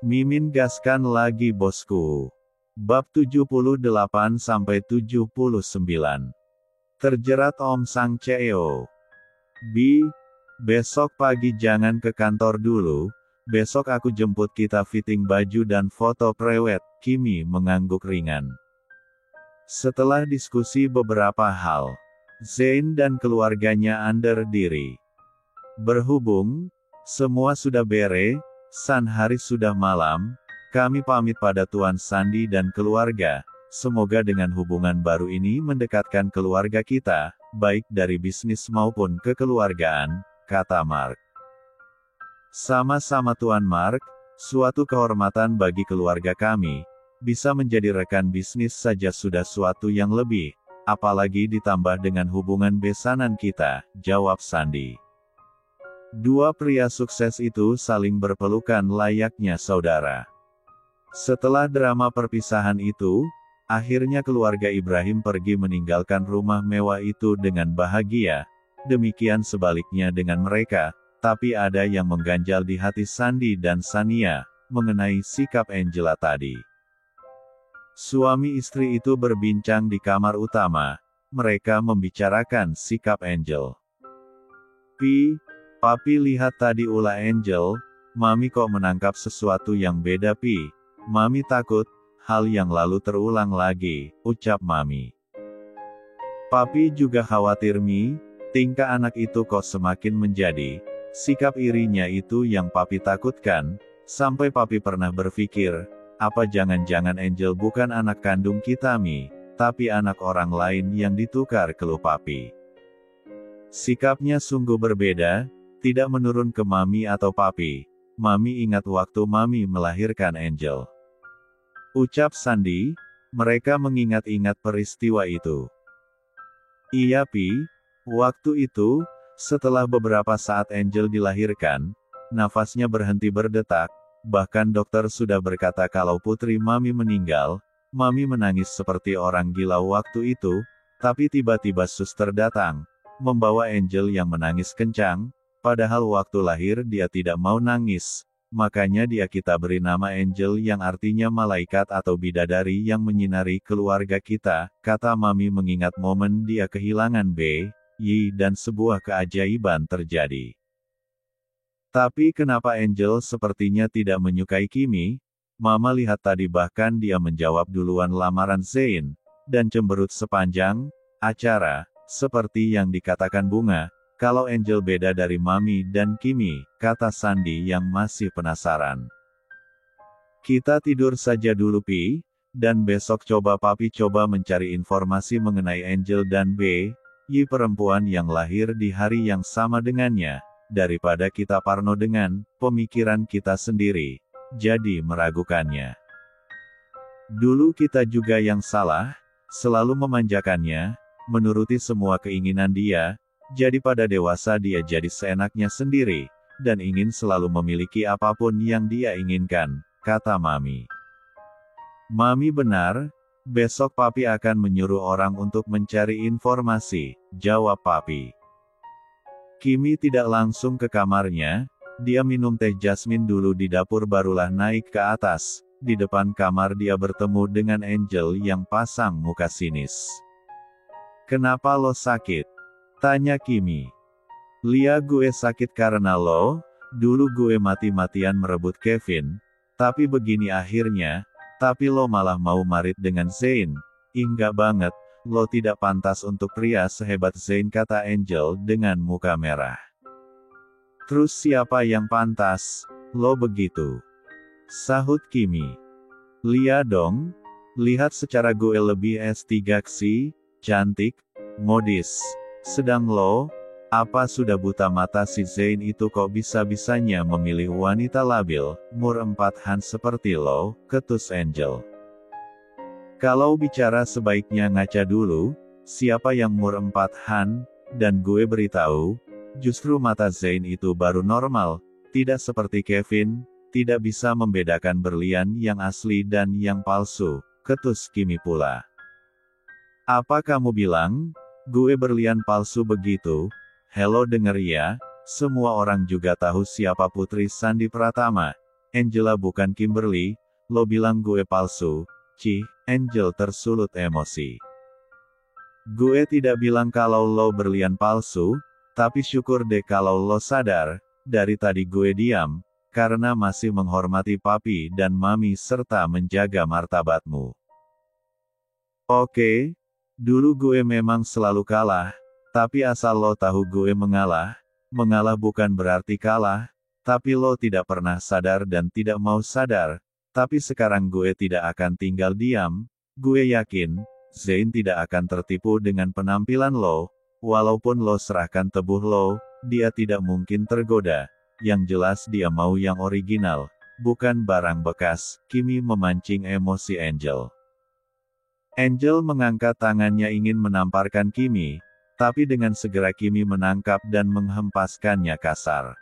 Mimin gaskan lagi bosku. Bab 78-79. Terjerat Om Sang Cheo. Besok pagi jangan ke kantor dulu, besok aku jemput kita fitting baju dan foto prewed. Kimi mengangguk ringan. Setelah diskusi beberapa hal, Zain dan keluarganya undur diri. Berhubung semua sudah beres, hari sudah malam, kami pamit pada Tuan Sandi dan keluarga. Semoga dengan hubungan baru ini mendekatkan keluarga kita, baik dari bisnis maupun kekeluargaan, kata Mark. Sama-sama Tuan Mark, suatu kehormatan bagi keluarga kami. Bisa menjadi rekan bisnis saja sudah suatu yang lebih, apalagi ditambah dengan hubungan besanan kita, jawab Sandi. Dua pria sukses itu saling berpelukan layaknya saudara. Setelah drama perpisahan itu, akhirnya keluarga Ibrahim pergi meninggalkan rumah mewah itu dengan bahagia. Demikian sebaliknya dengan mereka, tapi ada yang mengganjal di hati Sandi dan Sania, mengenai sikap Angela tadi. Suami istri itu berbincang di kamar utama, mereka membicarakan sikap Angel. Papi lihat tadi ulah Angel, Mami kok menangkap sesuatu yang beda Mami takut, hal yang lalu terulang lagi, ucap Mami. Papi juga khawatir tingkah anak itu kok semakin menjadi, sikap irinya itu yang Papi takutkan, sampai Papi pernah berpikir, apa jangan-jangan Angel bukan anak kandung kita tapi anak orang lain yang ditukar keluh Papi. Sikapnya sungguh berbeda, tidak menurun ke Mami atau Papi. Mami ingat waktu Mami melahirkan Angel. Ucap Sandi, mereka mengingat-ingat peristiwa itu. Iya waktu itu, setelah beberapa saat Angel dilahirkan, nafasnya berhenti berdetak, bahkan dokter sudah berkata kalau putri Mami meninggal. Mami menangis seperti orang gila waktu itu, tapi tiba-tiba suster datang, membawa Angel yang menangis kencang. Padahal waktu lahir dia tidak mau nangis, makanya kita beri nama Angel yang artinya malaikat atau bidadari yang menyinari keluarga kita, kata Mami mengingat momen dia kehilangan dan sebuah keajaiban terjadi. Tapi kenapa Angel sepertinya tidak menyukai Kimi? Mama lihat tadi bahkan dia menjawab duluan lamaran Zain, dan cemberut sepanjang acara, seperti yang dikatakan Bunga. Kalau Angel beda dari Mami dan Kimi, kata Sandi yang masih penasaran. Kita tidur saja dulu dan besok Papi coba mencari informasi mengenai Angel dan perempuan yang lahir di hari yang sama dengannya, daripada kita parno dengan pemikiran kita sendiri, jadi meragukannya. Dulu kita juga yang salah, selalu memanjakannya, menuruti semua keinginan dia. Jadi pada dewasa dia jadi seenaknya sendiri, dan ingin selalu memiliki apapun yang dia inginkan, kata Mami. Mami benar, besok Papi akan menyuruh orang untuk mencari informasi, jawab Papi. Kimi tidak langsung ke kamarnya, dia minum teh jasmin dulu di dapur barulah naik ke atas. Di depan kamar dia bertemu dengan Angel yang pasang muka sinis. Kenapa lo sakit? Tanya Kimi. Lia gue sakit karena lo, dulu gue mati-matian merebut Kevin, tapi begini akhirnya, tapi lo malah mau marit dengan Zain. Enggak banget, lo tidak pantas untuk pria sehebat Zain, kata Angel dengan muka merah. Terus siapa yang pantas? Lo begitu. Sahut Kimi. Lia dong, lihat secara gue lebih S3 cantik, modis. Sedang lo, apa sudah buta mata si Zain itu kok bisa-bisanya memilih wanita labil, umur 4-an seperti lo, ketus Angel. Kalau bicara sebaiknya ngaca dulu, siapa yang umur 4-an, dan gue beritahu, justru mata Zain itu baru normal, tidak seperti Kevin, tidak bisa membedakan berlian yang asli dan yang palsu, ketus Kimi pula. Apa kamu bilang? Gue berlian palsu begitu? Hello denger ya, semua orang juga tahu siapa Putri Sandi Pratama. Angela bukan Kimberly, lo bilang gue palsu. Cih, Angel tersulut emosi. Gue tidak bilang kalau lo berlian palsu, tapi syukur deh kalau lo sadar, dari tadi gue diam, karena masih menghormati papi dan mami serta menjaga martabatmu. Oke, dulu gue memang selalu kalah, tapi asal lo tahu gue mengalah bukan berarti kalah, tapi lo tidak pernah sadar dan tidak mau sadar, tapi sekarang gue tidak akan tinggal diam, gue yakin, Zain tidak akan tertipu dengan penampilan lo, walaupun lo serahkan tubuh lo, dia tidak mungkin tergoda, yang jelas dia mau yang original, bukan barang bekas. Kimi memancing emosi Angel. Angel mengangkat tangannya ingin menamparkan Kimi, tapi dengan segera Kimi menangkap dan menghempaskannya kasar.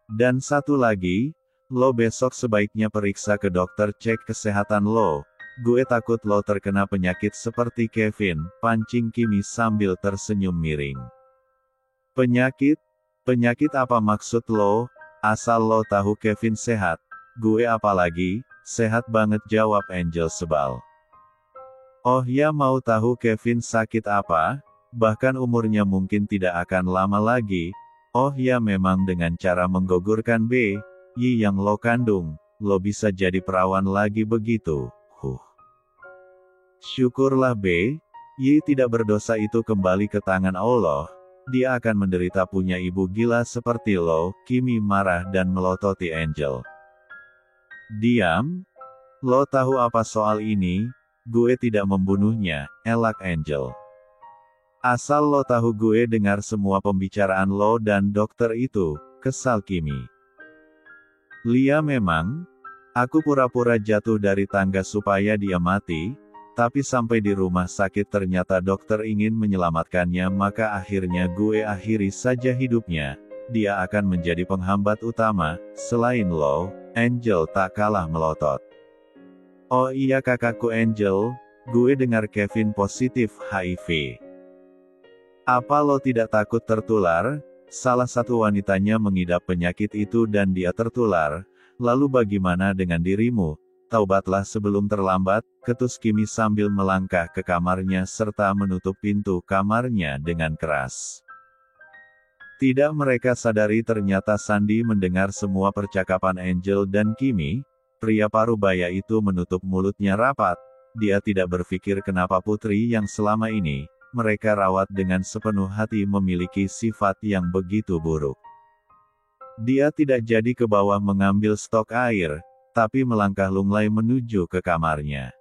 Dan satu lagi, lo besok sebaiknya periksa ke dokter cek kesehatan lo. Gue takut lo terkena penyakit seperti Kevin, pancing Kimi sambil tersenyum miring. Penyakit? Penyakit apa maksud lo? Asal lo tahu Kevin sehat. Gue apalagi, sehat banget jawab Angel sebal. Oh ya mau tahu Kevin sakit apa? Bahkan umurnya mungkin tidak akan lama lagi. Oh ya memang dengan cara menggugurkan Yi yang lo kandung, lo bisa jadi perawan lagi begitu. Syukurlah Yi tidak berdosa itu kembali ke tangan Allah. Dia akan menderita punya ibu gila seperti lo. Kimi marah dan melototi Angel. Diam? Lo tahu apa soal ini? Gue tidak membunuhnya, elak Angel. Asal lo tahu gue dengar semua pembicaraan lo dan dokter itu, kesal Kimi. Lia memang, aku pura-pura jatuh dari tangga supaya dia mati, tapi sampai di rumah sakit ternyata dokter ingin menyelamatkannya maka akhirnya gue akhiri saja hidupnya, dia akan menjadi penghambat utama, selain lo, Angel tak kalah melotot. Oh iya kakakku Angel, gue dengar Kevin positif HIV. Apa lo tidak takut tertular? Salah satu wanitanya mengidap penyakit itu dan dia tertular, lalu bagaimana dengan dirimu? Taubatlah sebelum terlambat, ketus Kimi sambil melangkah ke kamarnya serta menutup pintu kamarnya dengan keras. Tidak mereka sadari ternyata Sandi mendengar semua percakapan Angel dan Kimi. Pria parubaya itu menutup mulutnya rapat, dia tidak berpikir kenapa putri yang selama ini, mereka rawat dengan sepenuh hati memiliki sifat yang begitu buruk. Dia tidak jadi ke bawah mengambil stok air, tapi melangkah lunglai menuju ke kamarnya.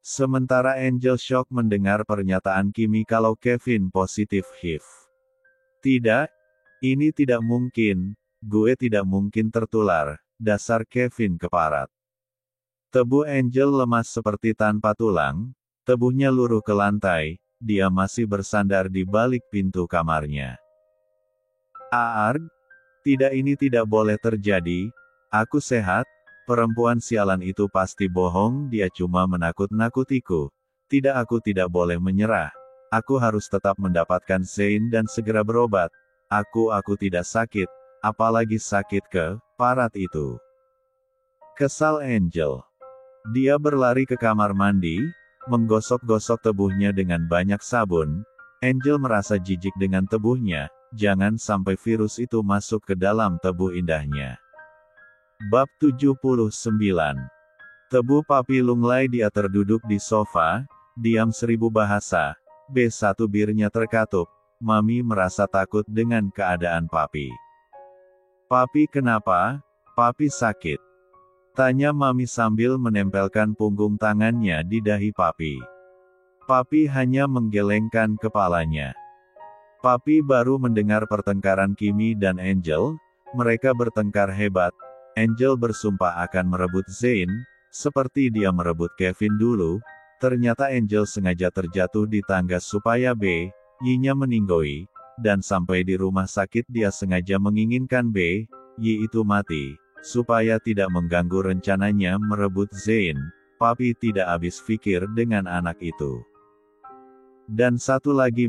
Sementara Angel shock mendengar pernyataan Kimi kalau Kevin positif HIV. Tidak, ini tidak mungkin, gue tidak mungkin tertular. Dasar Kevin keparat. Tubuh Angel lemas seperti tanpa tulang, tubuhnya luruh ke lantai, dia masih bersandar di balik pintu kamarnya. Aarg? Tidak ini tidak boleh terjadi, aku sehat, perempuan sialan itu pasti bohong dia cuma menakut-nakutiku. Tidak aku tidak boleh menyerah, aku harus tetap mendapatkan Zain dan segera berobat, aku tidak sakit. Apalagi sakit parat itu. Kesal Angel. Dia berlari ke kamar mandi, menggosok-gosok tubuhnya dengan banyak sabun. Angel merasa jijik dengan tubuhnya, jangan sampai virus itu masuk ke dalam tubuh indahnya. Bab 79. Tubuh Papi lunglai dia terduduk di sofa, diam 1000 bahasa, B1 birnya terkatup, Mami merasa takut dengan keadaan Papi. Papi kenapa? Papi sakit. Tanya Mami sambil menempelkan punggung tangannya di dahi Papi. Papi hanya menggelengkan kepalanya. Papi baru mendengar pertengkaran Kimi dan Angel, mereka bertengkar hebat. Angel bersumpah akan merebut Zain, seperti dia merebut Kevin dulu. Ternyata Angel sengaja terjatuh di tangga supaya Yi-nya meninggoy. Dan sampai di rumah sakit dia sengaja menginginkan Yi itu mati, supaya tidak mengganggu rencananya merebut Zain. Papi tidak habis pikir dengan anak itu. Dan satu lagi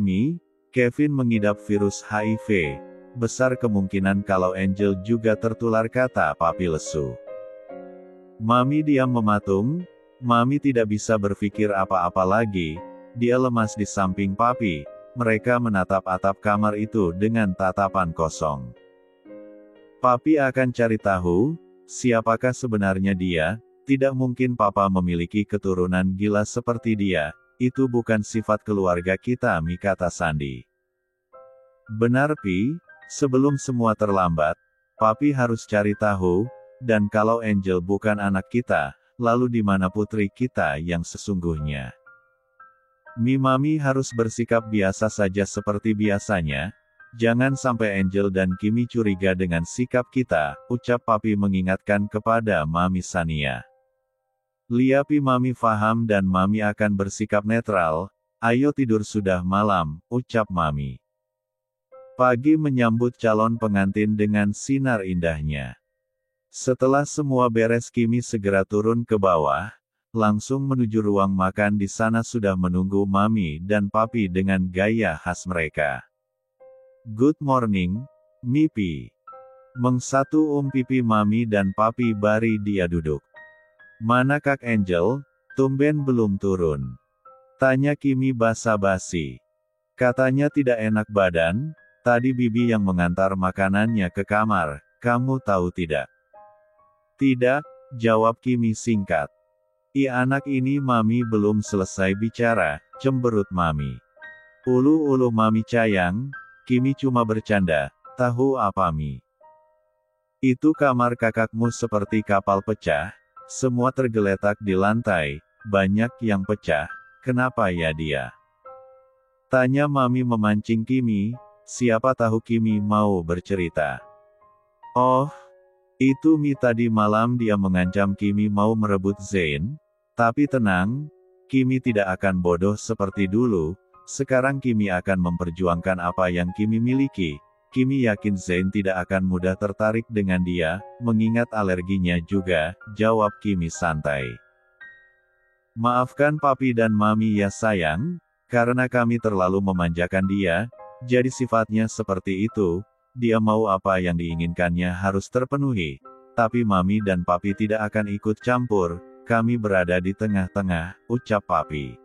Kevin mengidap virus HIV. besar kemungkinan kalau Angel juga tertular, kata Papi lesu. Mami diam mematung. Mami tidak bisa berpikir apa-apa lagi. Dia lemas di samping Papi. Mereka menatap atap kamar itu dengan tatapan kosong. Papi akan cari tahu, siapakah sebenarnya dia. Tidak mungkin Papa memiliki keturunan gila seperti dia. Itu bukan sifat keluarga kita, Mi, kata Sandi. Benar, Pi. Sebelum semua terlambat, Papi harus cari tahu, dan kalau Angel bukan anak kita, lalu di mana putri kita yang sesungguhnya? Mami harus bersikap biasa saja seperti biasanya. Jangan sampai Angel dan Kimi curiga dengan sikap kita, ucap Papi mengingatkan kepada Mami Sania. Liapi, Mami faham dan Mami akan bersikap netral. Ayo tidur, sudah malam, ucap Mami. Pagi menyambut calon pengantin dengan sinar indahnya. Setelah semua beres, Kimi segera turun ke bawah, langsung menuju ruang makan. Di sana sudah menunggu Mami dan Papi dengan gaya khas mereka. Good morning, Mipi. Mengsatu pipi Mami dan Papi bari dia duduk. Mana Kak Angel? Tumben belum turun? Tanya Kimi basa-basi. Katanya tidak enak badan. Tadi Bibi yang mengantar makanannya ke kamar, kamu tahu tidak? Tidak, jawab Kimi singkat. Anak ini. Mami belum selesai bicara, cemberut Mami. Ulu-ulu Mami sayang, Kimi cuma bercanda, tahu apa Mi? Itu kamar kakakmu seperti kapal pecah, semua tergeletak di lantai, banyak yang pecah, kenapa ya dia? Tanya Mami memancing Kimi. Siapa tahu Kimi mau bercerita. Oh, itu Mi, tadi malam dia mengancam Kimi mau merebut Zain. Tapi tenang, Kimi tidak akan bodoh seperti dulu. Sekarang Kimi akan memperjuangkan apa yang Kimi miliki. Kimi yakin Zain tidak akan mudah tertarik dengan dia, mengingat alerginya juga, jawab Kimi santai. Maafkan Papi dan Mami ya sayang, karena kami terlalu memanjakan dia. Jadi sifatnya seperti itu, dia mau apa yang diinginkannya harus terpenuhi. Tapi Mami dan Papi tidak akan ikut campur, kami berada di tengah-tengah, ucap Papi.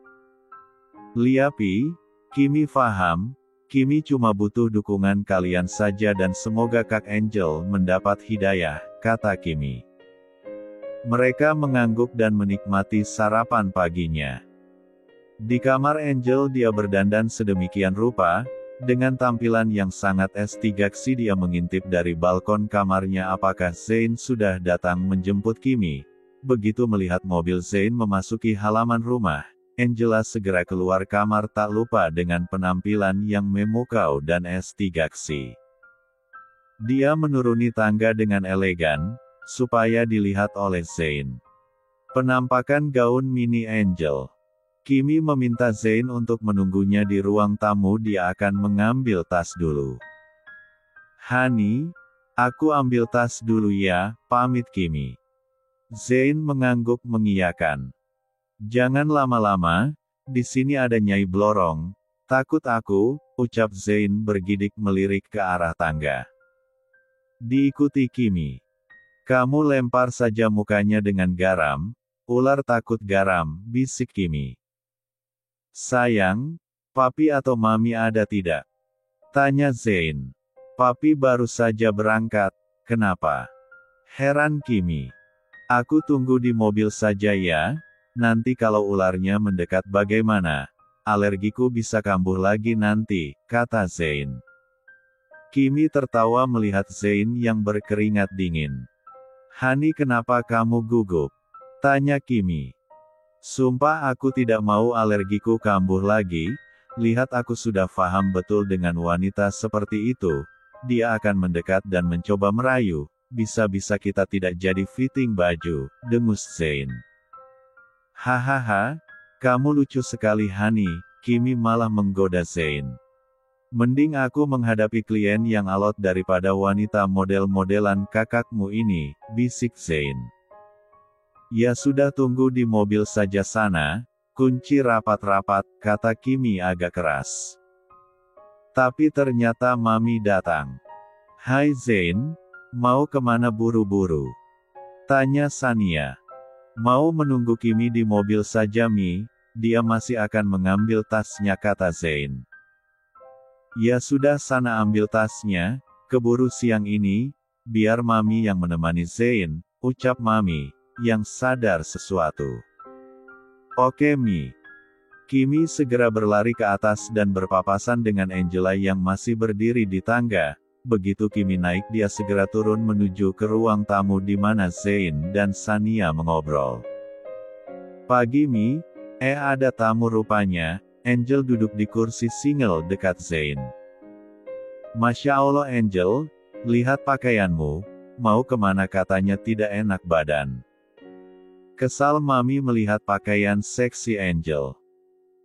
Liapi, Kimi faham, Kimi cuma butuh dukungan kalian saja dan semoga Kak Angel mendapat hidayah, kata Kimi. Mereka mengangguk dan menikmati sarapan paginya. Di kamar Angel dia berdandan sedemikian rupa. Dengan tampilan yang sangat estetik, dia mengintip dari balkon kamarnya apakah Zain sudah datang menjemput Kimi. Begitu melihat mobil Zain memasuki halaman rumah, Angela segera keluar kamar tak lupa dengan penampilan yang memukau dan estetik. Dia menuruni tangga dengan elegan, supaya dilihat oleh Zain. Penampakan gaun mini Angel. Kimi meminta Zain untuk menunggunya di ruang tamu. Dia akan mengambil tas dulu. Hani, aku ambil tas dulu ya, pamit Kimi. Zain mengangguk mengiyakan. Jangan lama-lama, di sini ada Nyai Blorong. Takut aku, ucap Zain bergidik melirik ke arah tangga. Diikuti Kimi. Kamu lempar saja mukanya dengan garam, ular takut garam, bisik Kimi. Sayang, Papi atau Mami ada tidak? Tanya Zain. Papi baru saja berangkat, kenapa? Heran Kimi. Aku tunggu di mobil saja ya, nanti kalau ularnya mendekat bagaimana? Alergiku bisa kambuh lagi nanti, kata Zain. Kimi tertawa melihat Zain yang berkeringat dingin. Hani, kenapa kamu gugup? Tanya Kimi. Sumpah aku tidak mau alergiku kambuh lagi, lihat aku sudah paham betul dengan wanita seperti itu, dia akan mendekat dan mencoba merayu, bisa-bisa kita tidak jadi fitting baju, dengus Zain. Hahaha, kamu lucu sekali Hani, Kimi malah menggoda Zain. Mending aku menghadapi klien yang alot daripada wanita model-modelan kakakmu ini, bisik Zain. Ya sudah, tunggu di mobil saja sana, kunci rapat-rapat, kata Kimi agak keras. Tapi ternyata Mami datang. Hai Zain, mau kemana buru-buru? Tanya Sania. Mau menunggu Kimi di mobil saja Mi, dia masih akan mengambil tasnya kata Zain. Ya sudah sana ambil tasnya, keburu siang ini, biar Mami yang menemani Zain, ucap Mami, yang sadar sesuatu. Oke Mi. Kimi segera berlari ke atas dan berpapasan dengan Angela yang masih berdiri di tangga. Begitu Kimi naik dia segera turun menuju ke ruang tamu di mana Zain dan Sania mengobrol. Pagi Mi, ada tamu rupanya. Angel duduk di kursi single dekat Zain. Masya Allah Angel, lihat pakaianmu, mau kemana katanya tidak enak badan. Kesal Mami melihat pakaian seksi Angel.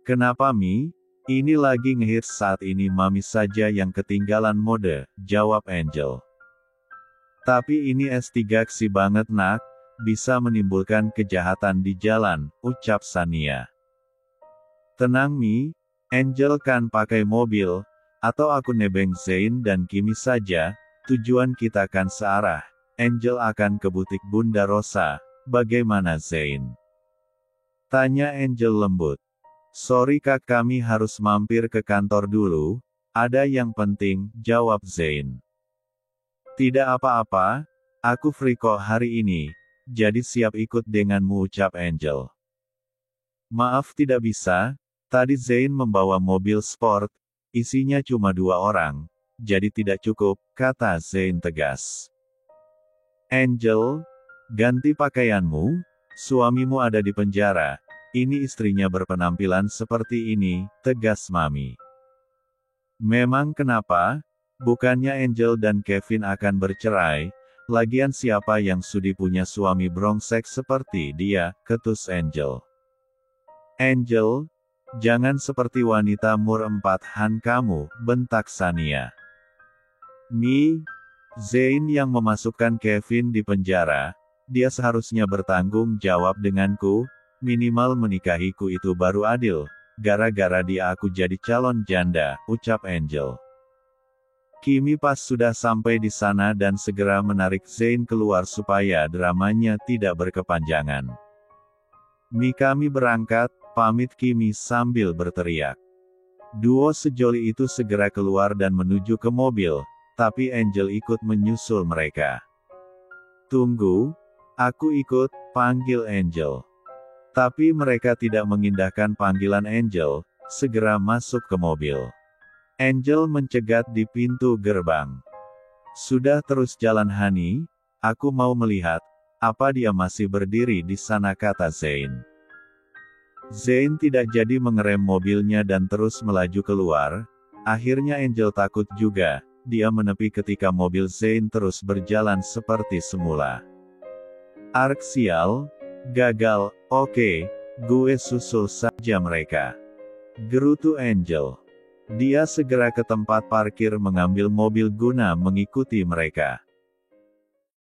Kenapa Mi? Ini lagi ngehits saat ini Mami saja yang ketinggalan mode, jawab Angel. Tapi ini S3 banget nak, bisa menimbulkan kejahatan di jalan, ucap Sania. Tenang Mi, Angel kan pakai mobil, atau aku nebeng Zain dan Kimi saja, tujuan kita kan searah. Angel akan ke butik Bunda Rosa, bagaimana Zain? Tanya Angel lembut. Sorry kak kami harus mampir ke kantor dulu, ada yang penting, jawab Zain. Tidak apa-apa, aku free kok hari ini, jadi siap ikut denganmu ucap Angel. Maaf tidak bisa, tadi Zain membawa mobil sport, isinya cuma 2 orang, jadi tidak cukup, kata Zain tegas. Angel, ganti pakaianmu, suamimu ada di penjara. Ini istrinya berpenampilan seperti ini, tegas Mami. Memang kenapa? Bukannya Angel dan Kevin akan bercerai, lagian siapa yang sudi punya suami brengsek seperti dia, ketus Angel. Angel, jangan seperti wanita mur 4han kamu, bentak Sania. Mi, Zain yang memasukkan Kevin di penjara, dia seharusnya bertanggung jawab denganku, minimal menikahiku itu baru adil, gara-gara dia aku jadi calon janda, ucap Angel. Kimi pas sudah sampai di sana dan segera menarik Zain keluar supaya dramanya tidak berkepanjangan. Mi kami berangkat, pamit Kimi sambil berteriak. Duo sejoli itu segera keluar dan menuju ke mobil, tapi Angel ikut menyusul mereka. Tunggu, aku ikut, panggil Angel. Tapi mereka tidak mengindahkan panggilan Angel, segera masuk ke mobil. Angel mencegat di pintu gerbang. Sudah terus jalan Hani, aku mau melihat, apa dia masih berdiri di sana kata Zain. Zain tidak jadi mengerem mobilnya dan terus melaju keluar, akhirnya Angel takut juga, dia menepi ketika mobil Zain terus berjalan seperti semula. Ark sial, gagal, oke, gue susul saja mereka. Gerutu Angel. Dia segera ke tempat parkir mengambil mobil guna mengikuti mereka.